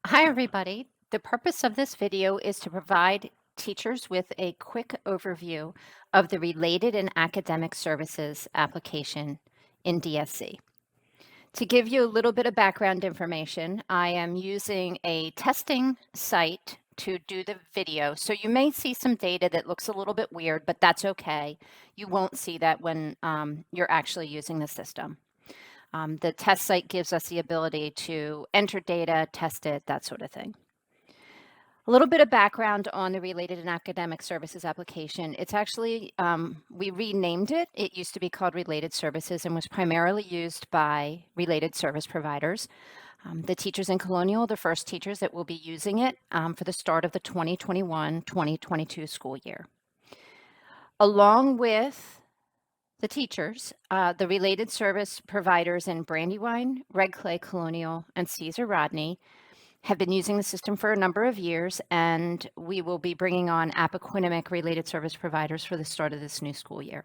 Hi, everybody. The purpose of this video is to provide teachers with a quick overview of the Related and Academic Services application in DSC. To give you a little bit of background information, I am using a testing site to do the video. So you may see some data that looks a little bit weird, but that's okay. You won't see that when you're actually using the system. The test site gives us the ability to enter data, test it, that sort of thing. A little bit of background on the Related and Academic Services application. It's actually, we renamed it. It used to be called Related Services and was primarily used by related service providers. The teachers in Colonial, the first teachers that will be using it for the start of the 2021-2022 school year. Along with the teachers, the related service providers in Brandywine, Red Clay Colonial, and Caesar Rodney have been using the system for a number of years, and we will be bringing on Appoquinimink related service providers for the start of this new school year.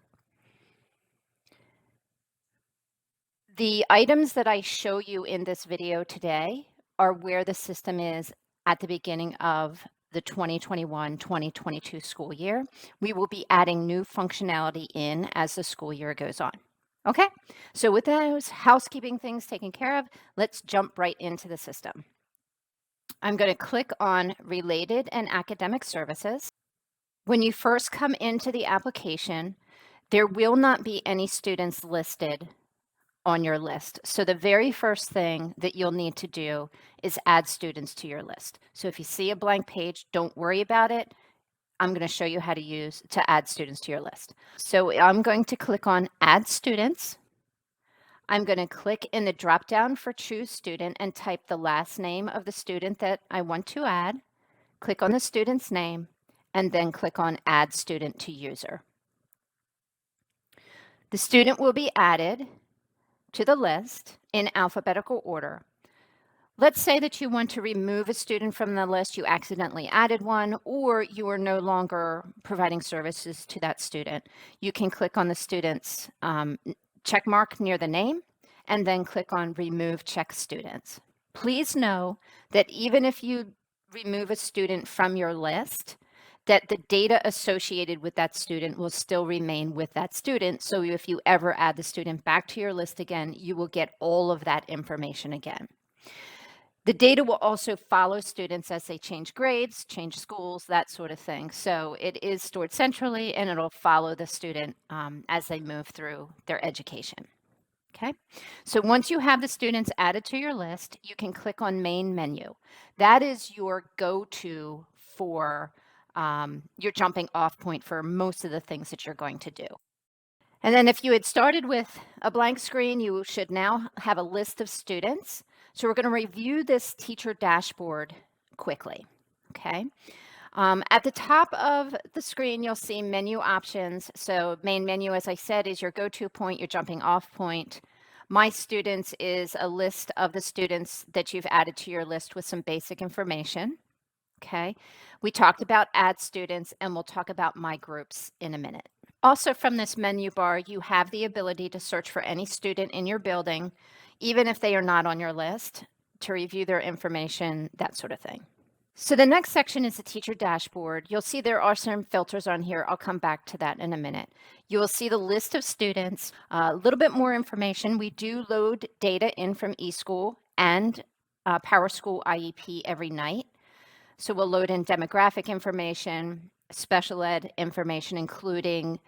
The items that I show you in this video today are where the system is at the beginning of the 2021-2022 school year. We will be adding new functionality in as the school year goes on. Okay, so with those housekeeping things taken care of, let's jump right into the system. I'm going to click on Related and Academic Services. When you first come into the application, there will not be any students listed on your list. So the very first thing that you'll need to do is add students to your list. So if you see a blank page, don't worry about it. I'm going to show you how to add students to your list. So I'm going to click on Add Students. I'm going to click in the drop down for Choose Student and type the last name of the student that I want to add. Click on the student's name and then click on Add Student to User. The student will be added to the list in alphabetical order. Let's say that you want to remove a student from the list, you accidentally added one, or you are no longer providing services to that student. You can click on the student's check mark near the name and then click on Remove Check Students. Please know that even if you remove a student from your list, that the data associated with that student will still remain with that student. So if you ever add the student back to your list again, you will get all of that information again. The data will also follow students as they change grades, change schools, that sort of thing. So it is stored centrally and it'll follow the student as they move through their education. Okay, so once you have the students added to your list, you can click on Main Menu. That is your go-to for your jumping off point for most of the things that you're going to do. And then if you had started with a blank screen, you should now have a list of students. So we're going to review this teacher dashboard quickly, okay? At the top of the screen, you'll see menu options. So main menu, as I said, is your go-to point, your jumping off point. My students is a list of the students that you've added to your list with some basic information, okay? We talked about add students, and we'll talk about my groups in a minute. Also from this menu bar, you have the ability to search for any student in your building, even if they are not on your list, to review their information, that sort of thing. So the next section is the teacher dashboard. You'll see there are some filters on here. I'll come back to that in a minute. You will see the list of students, a little bit more information. We do load data in from eSchool and PowerSchool IEP every night. So we'll load in demographic information, special ed information, including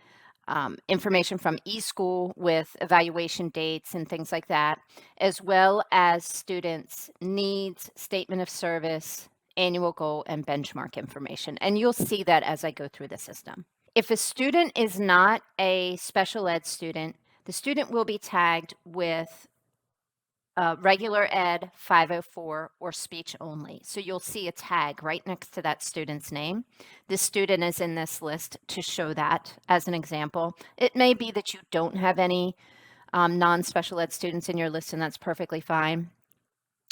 information from eSchool with evaluation dates and things like that, as well as students' needs, statement of service, annual goal, and benchmark information. And you'll see that as I go through the system. If a student is not a special ed student, the student will be tagged with regular ed 504 or speech only. So you'll see a tag right next to that student's name. This student is in this list to show that as an example. It may be that you don't have any non-special ed students in your list, and that's perfectly fine.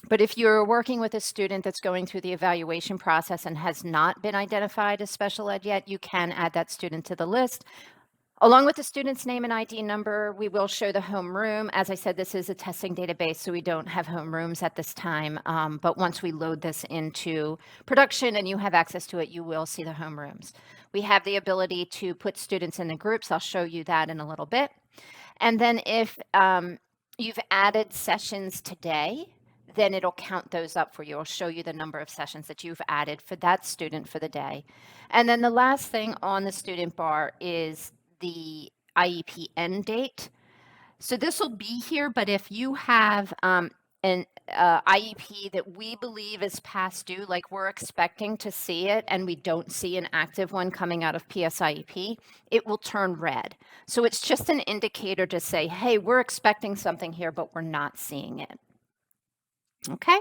But if you're working with a student that's going through the evaluation process and has not been identified as special ed yet, you can add that student to the list. Along with the student's name and ID number, we will show the homeroom. As I said, this is a testing database, so we don't have homerooms at this time. But once we load this into production and you have access to it, you will see the homerooms. We have the ability to put students in the groups. I'll show you that in a little bit. And then if you've added sessions today, then it'll count those up for you. It'll show you the number of sessions that you've added for that student for the day. And then the last thing on the student bar is the IEP end date. So this will be here, but if you have an IEP that we believe is past due, like we're expecting to see it, and we don't see an active one coming out of PSIEP, it will turn red. So it's just an indicator to say, hey, we're expecting something here, but we're not seeing it. Okay,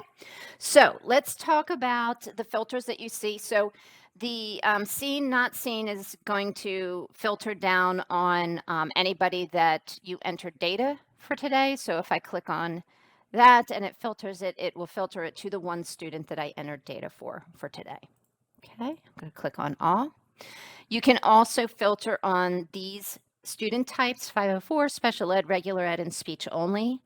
so let's talk about the filters that you see. So the seen, not seen is going to filter down on anybody that you entered data for today. So if I click on that and it filters it, it will filter it to the one student that I entered data for today. Okay, I'm going to click on all. You can also filter on these student types, 504, special ed, regular ed, and speech only.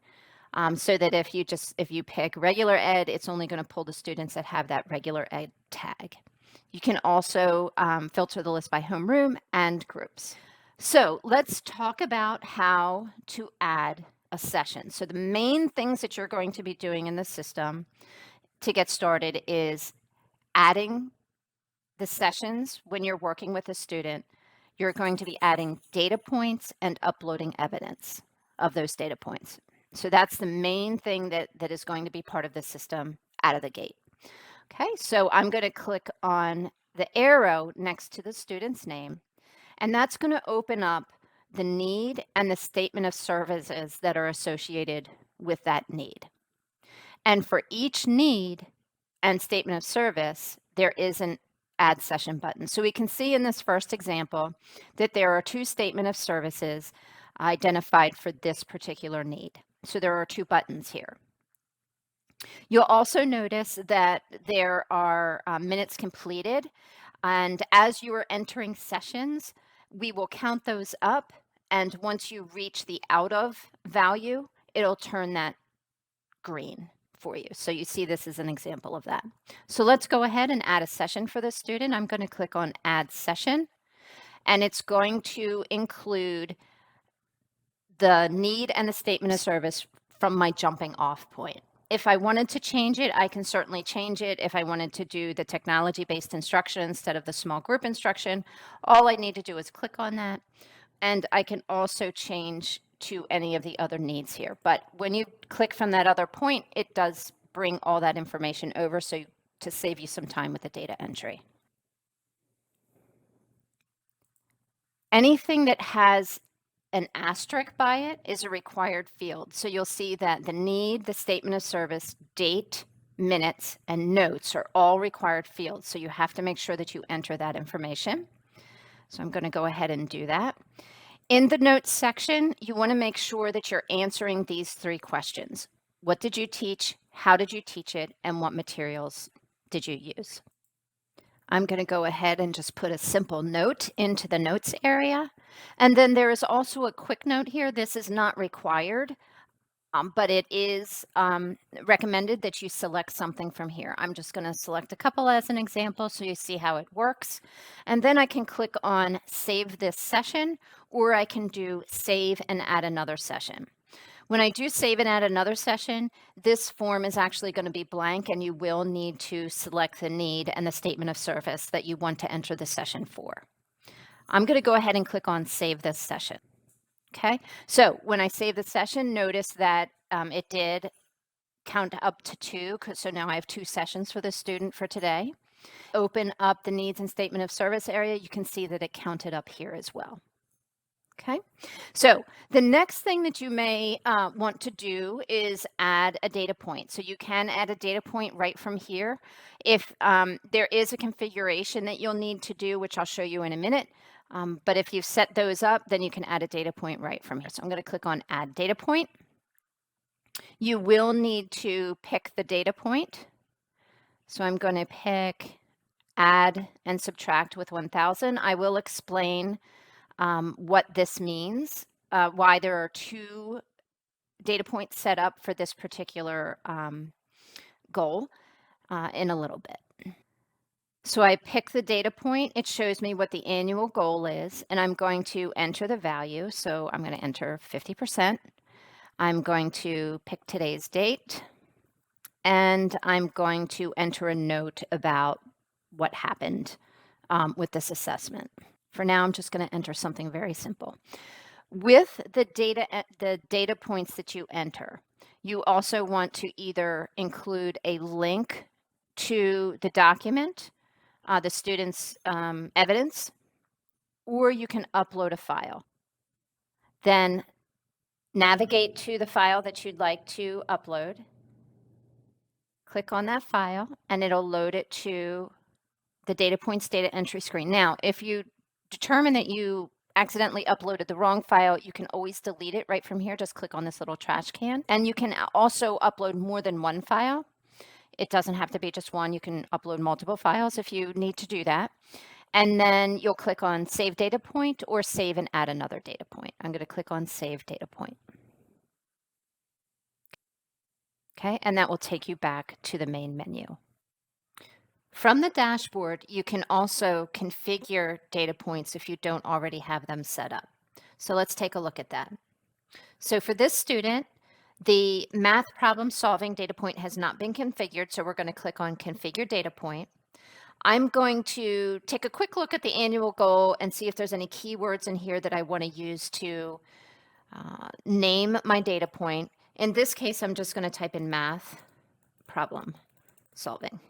So that if you pick regular ed, it's only going to pull the students that have that regular ed tag. You can also filter the list by homeroom and groups. So let's talk about how to add a session. So the main things that you're going to be doing in the system to get started is adding the sessions when you're working with a student. You're going to be adding data points and uploading evidence of those data points. So that's the main thing that is going to be part of the system out of the gate. Okay, so I'm going to click on the arrow next to the student's name, and that's going to open up the need and the statement of services that are associated with that need. And for each need and statement of service, there is an add session button. So we can see in this first example that there are 2 statement of services identified for this particular need. So there are 2 buttons here. You'll also notice that there are minutes completed, and as you are entering sessions, we will count those up, and once you reach the out of value, it'll turn that green for you. So you see this is an example of that. So let's go ahead and add a session for this student. I'm going to click on add session, and it's going to include the need and the statement of service from my jumping off point. If I wanted to change it, I can certainly change it. If I wanted to do the technology-based instruction instead of the small group instruction, all I need to do is click on that. And I can also change to any of the other needs here. But when you click from that other point, it does bring all that information over so to save you some time with the data entry. Anything that has an asterisk by it is a required field. So you'll see that the need, the statement of service, date, minutes, and notes are all required fields. So you have to make sure that you enter that information. So I'm going to go ahead and do that. In the notes section, you want to make sure that you're answering these 3 questions. What did you teach? How did you teach it? And what materials did you use? I'm going to go ahead and just put a simple note into the notes area. And then there is also a quick note here. This is not required, but it is recommended that you select something from here. I'm just going to select a couple as an example so you see how it works. And then I can click on save this session, or I can do save and add another session. When I do save and add another session, this form is actually going to be blank, and you will need to select the need and the statement of service that you want to enter the session for. I'm going to go ahead and click on save this session. Okay, so when I save the session, notice that it did count up to 2, so now I have 2 sessions for the student for today. Open up the needs and statement of service area, you can see that it counted up here as well. Okay, so the next thing that you may want to do is add a data point. So you can add a data point right from here. If there is a configuration that you'll need to do, which I'll show you in a minute, but if you've set those up, then you can add a data point right from here. So I'm going to click on add data point. You will need to pick the data point. So I'm going to pick add and subtract with 1000. I will explain what this means, why there are 2 data points set up for this particular goal in a little bit. So I pick the data point, it shows me what the annual goal is, and I'm going to enter the value. So I'm going to enter 50%. I'm going to pick today's date, and I'm going to enter a note about what happened with this assessment. For now, I'm just going to enter something very simple. With the data points that you enter, you also want to either include a link to the document, the student's evidence, or you can upload a file. Then navigate to the file that you'd like to upload, click on that file, and it'll load it to the data points data entry screen. Now, if you determine that you accidentally uploaded the wrong file, you can always delete it right from here. Just click on this little trash can. And you can also upload more than one file. It doesn't have to be just one. You can upload multiple files if you need to do that. And then you'll click on Save Data Point or Save and add another data point. I'm going to click on Save Data Point. Okay, and that will take you back to the main menu. From the dashboard, you can also configure data points if you don't already have them set up. So let's take a look at that. So for this student, the math problem solving data point has not been configured, so we're going to click on Configure Data Point. I'm going to take a quick look at the annual goal and see if there's any keywords in here that I want to use to name my data point. In this case, I'm just going to type in math problem solving.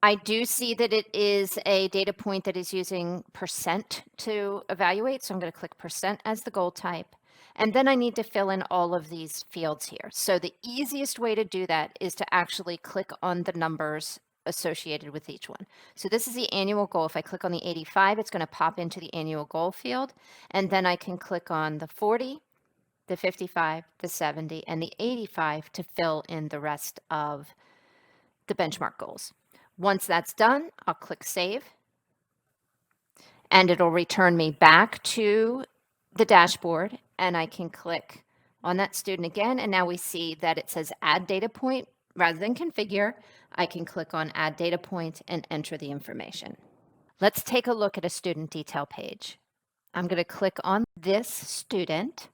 I do see that it is a data point that is using percent to evaluate, so I'm going to click percent as the goal type. And then I need to fill in all of these fields here. So the easiest way to do that is to actually click on the numbers associated with each one. So this is the annual goal. If I click on the 85, it's going to pop into the annual goal field. And then I can click on the 40, the 55, the 70, and the 85 to fill in the rest of the benchmark goals. Once that's done, I'll click Save, and it'll return me back to the dashboard, and I can click on that student again, and now we see that it says Add Data Point. Rather than Configure, I can click on Add Data Point and enter the information. Let's take a look at a student detail page. I'm going to click on this student.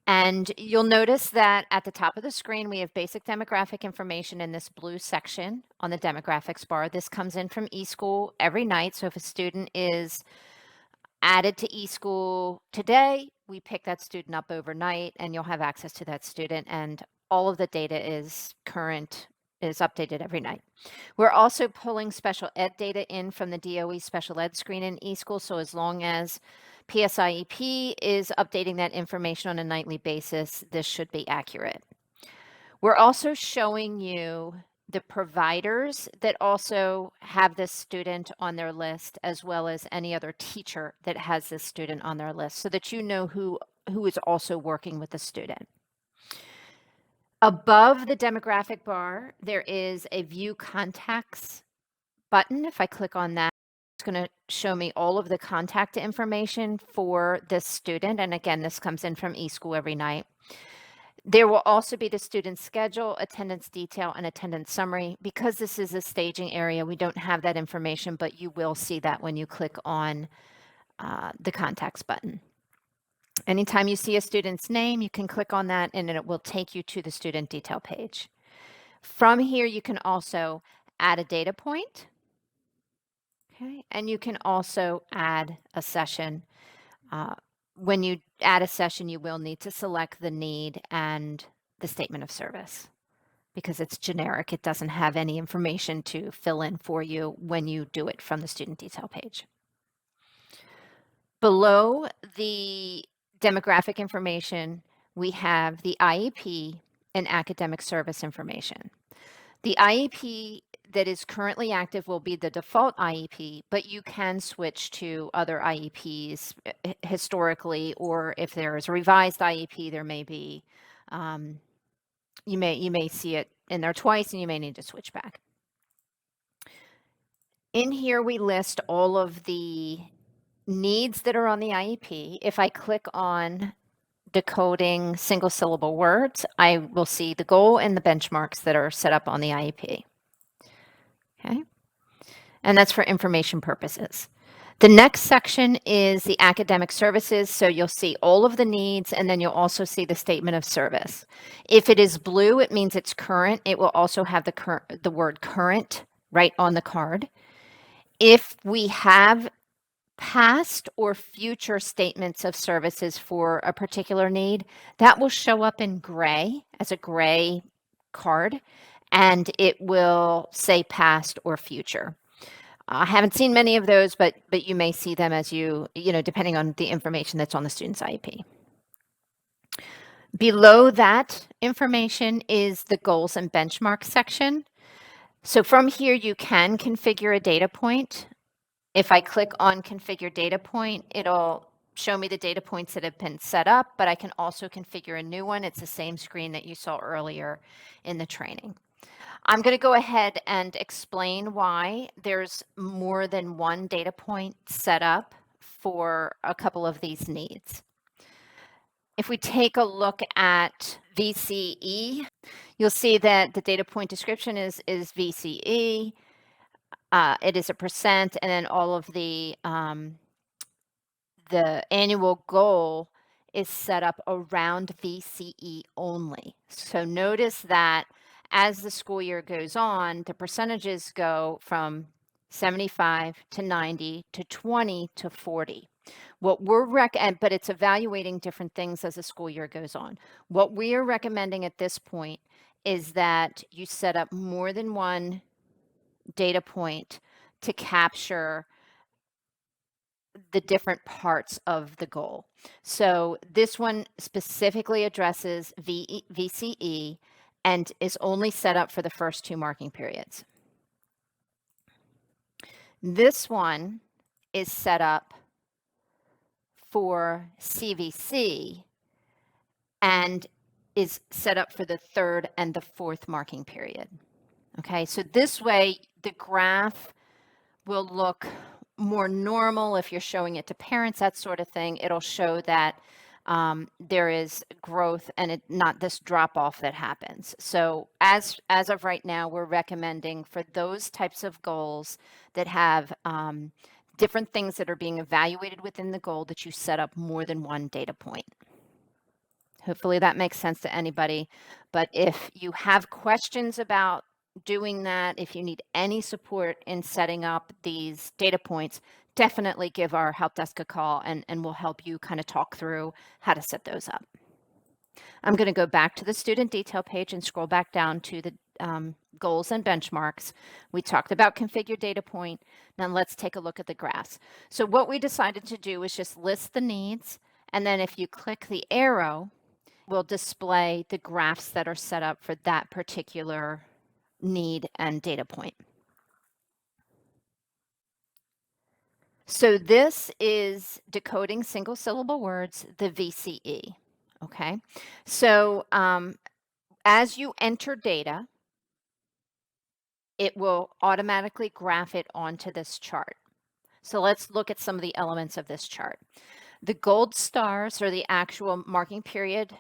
And you'll notice that at the top of the screen, we have basic demographic information in this blue section on the demographics bar. This comes in from eSchool every night. So if a student is added to eSchool today, we pick that student up overnight and you'll have access to that student, and all of the data is current, is updated every night. We're also pulling special ed data in from the DOE special ed screen in eSchool. So as long as PSIEP is updating that information on a nightly basis, this should be accurate. We're also showing you the providers that also have this student on their list, as well as any other teacher that has this student on their list, so that you know who is also working with the student. Above the demographic bar, there is a View Contacts button. If I click on that, it's going to show me all of the contact information for this student. And again, this comes in from eSchool every night. There will also be the student schedule, attendance detail, and attendance summary. Because this is a staging area, we don't have that information, but you will see that when you click on the contacts button. Anytime you see a student's name, you can click on that and it will take you to the student detail page. From here, you can also add a data point. Okay, and you can also add a session. When you add a session, you will need to select the need and the statement of service because it's generic. It doesn't have any information to fill in for you when you do it from the student detail page. Below the demographic information, we have the IEP and academic service information. The IEP that is currently active will be the default IEP, but you can switch to other IEPs historically, or if there is a revised IEP, there may be, you may see it in there twice and you may need to switch back. In here, we list all of the needs that are on the IEP. If I click on decoding single syllable words, I will see the goal and the benchmarks that are set up on the IEP. Okay. And that's for information purposes. The next section is the academic services. So you'll see all of the needs, and then you'll also see the statement of service. If it is blue, it means it's current. It will also have the word current right on the card. If we have past or future statements of services for a particular need, that will show up in gray as a gray card, and it will say past or future. I haven't seen many of those, but you may see them as you know, depending on the information that's on the student's IEP. Below that information is the goals and benchmarks section. So from here, you can configure a data point. If I click on configure data point, it'll show me the data points that have been set up, but I can also configure a new one. It's the same screen that you saw earlier in the training. I'm going to go ahead and explain why there's more than one data point set up for a couple of these needs. If we take a look at VCE, you'll see that the data point description is VCE. It is a percent, and then all of the annual goal is set up around VCE only. So notice that as the school year goes on, the percentages go from 75 to 90 to 20 to 40. What we're but it's evaluating different things as the school year goes on. What we are recommending at this point is that you set up more than one data point to capture the different parts of the goal. So this one specifically addresses VCE and is only set up for the first 2 marking periods. This one is set up for CVC and is set up for the 3rd and the 4th marking period. Okay, so this way the graph will look more normal if you're showing it to parents, that sort of thing. It'll show that there is growth and not this drop off that happens. So as of right now, we're recommending for those types of goals that have different things that are being evaluated within the goal that you set up more than one data point. Hopefully that makes sense to anybody. But if you have questions about doing that, if you need any support in setting up these data points, definitely give our help desk a call and we'll help you kind of talk through how to set those up. I'm going to go back to the student detail page and scroll back down to the goals and benchmarks. We talked about configure data point. Now let's take a look at the graphs. So what we decided to do is just list the needs, and then if you click the arrow, we'll display the graphs that are set up for that particular need and data point. So this is decoding single syllable words, the VCE. Okay, so as you enter data, it will automatically graph it onto this chart. So let's look at some of the elements of this chart. The gold stars are the actual marking period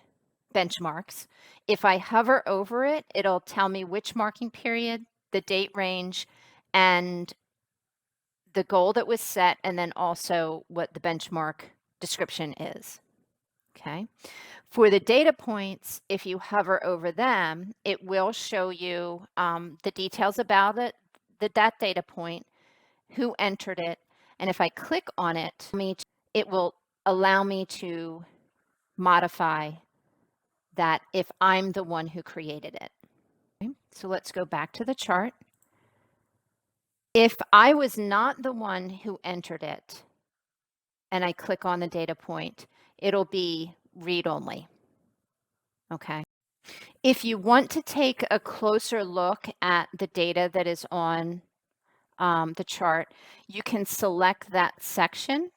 benchmarks. If I hover over it, it'll tell me which marking period, the date range, and the goal that was set, and then also what the benchmark description is. Okay. For the data points, if you hover over them, it will show you the details about it, that data point, who entered it, and if I click on it, it will allow me to modify that if I'm the one who created it. Okay. So let's go back to the chart. If I was not the one who entered it, and I click on the data point, it'll be read only. Okay. If you want to take a closer look at the data that is on the chart, you can select that section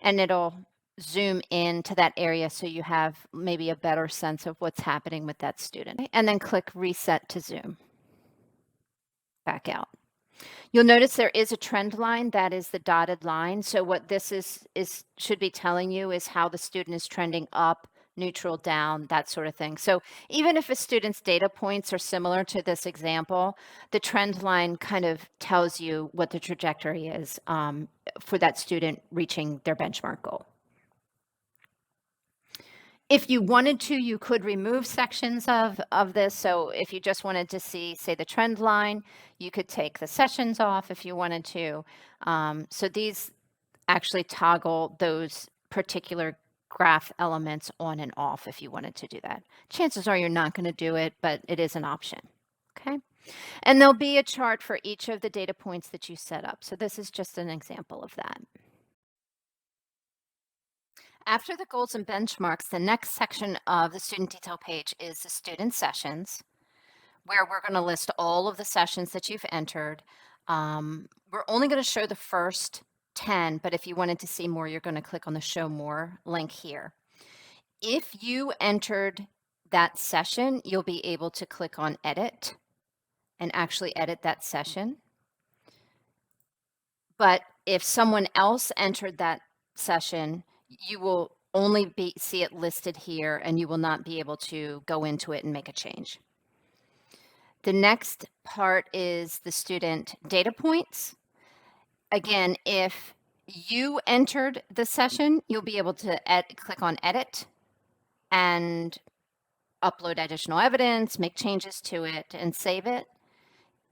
and it'll zoom in to that area so you have maybe a better sense of what's happening with that student. And then click reset to zoom back out. You'll notice there is a trend line, that is the dotted line. So what this is should be telling you is how the student is trending up, neutral, down, that sort of thing. So even if a student's data points are similar to this example, the trend line kind of tells you what the trajectory is for that student reaching their benchmark goal. If you wanted to, you could remove sections of this. So if you just wanted to see, say, the trend line, you could take the sessions off if you wanted to. So these actually toggle those particular graph elements on and off if you wanted to do that. Chances are you're not going to do it, but it is an option. Okay. And there'll be a chart for each of the data points that you set up. So this is just an example of that. After the goals and benchmarks, the next section of the student detail page is the student sessions, where we're going to list all of the sessions that you've entered. We're only going to show the first 10, but if you wanted to see more, you're going to click on the show more link here. If you entered that session, you'll be able to click on edit and actually edit that session. But if someone else entered that session, you will only see it listed here and you will not be able to go into it and make a change. The next part is the student data points. Again, if you entered the session, you'll be able to click on edit and upload additional evidence, make changes to it, and save it.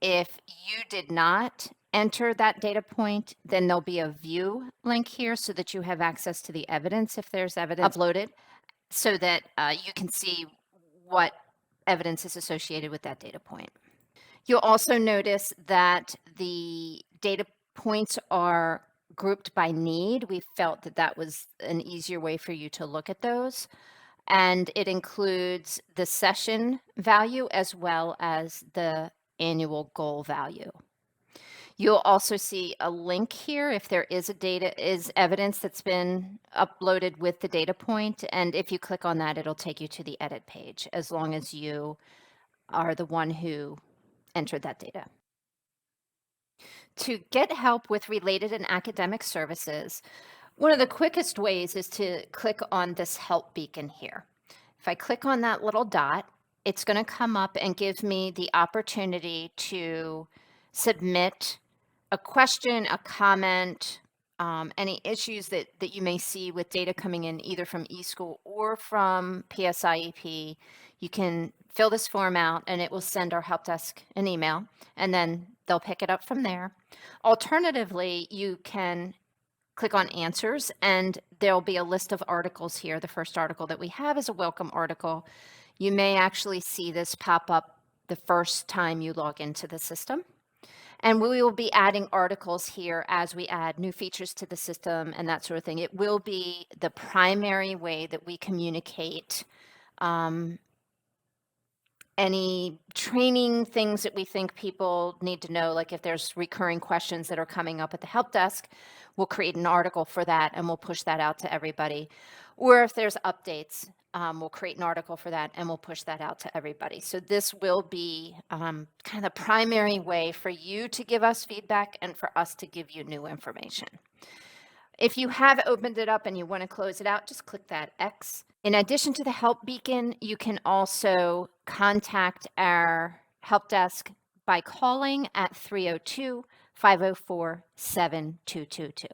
If you did not enter that data point, then there'll be a view link here so that you have access to the evidence if there's evidence uploaded, so that you can see what evidence is associated with that data point. You'll also notice that the data points are grouped by need. We felt that that was an easier way for you to look at those. And it includes the session value as well as the annual goal value. You'll also see a link here if there is evidence that's been uploaded with the data point. And if you click on that, it'll take you to the edit page as long as you are the one who entered that data. To get help with related and academic services, one of the quickest ways is to click on this help beacon here. If I click on that little dot, it's going to come up and give me the opportunity to submit a question, a comment, any issues that you may see with data coming in either from eSchool or from PSIEP. You can fill this form out and it will send our help desk an email and then they'll pick it up from there. Alternatively, you can click on answers and there'll be a list of articles here. The first article that we have is a welcome article. You may actually see this pop up the first time you log into the system. And we will be adding articles here as we add new features to the system and that sort of thing. It will be the primary way that we communicate any training things that we think people need to know, like if there's recurring questions that are coming up at the help desk, we'll create an article for that and we'll push that out to everybody. Or if there's updates, we'll create an article for that and we'll push that out to everybody. So this will be kind of the primary way for you to give us feedback and for us to give you new information. If you have opened it up and you want to close it out, just click that X. In addition to the help beacon, you can also contact our help desk by calling at 302-504-7222.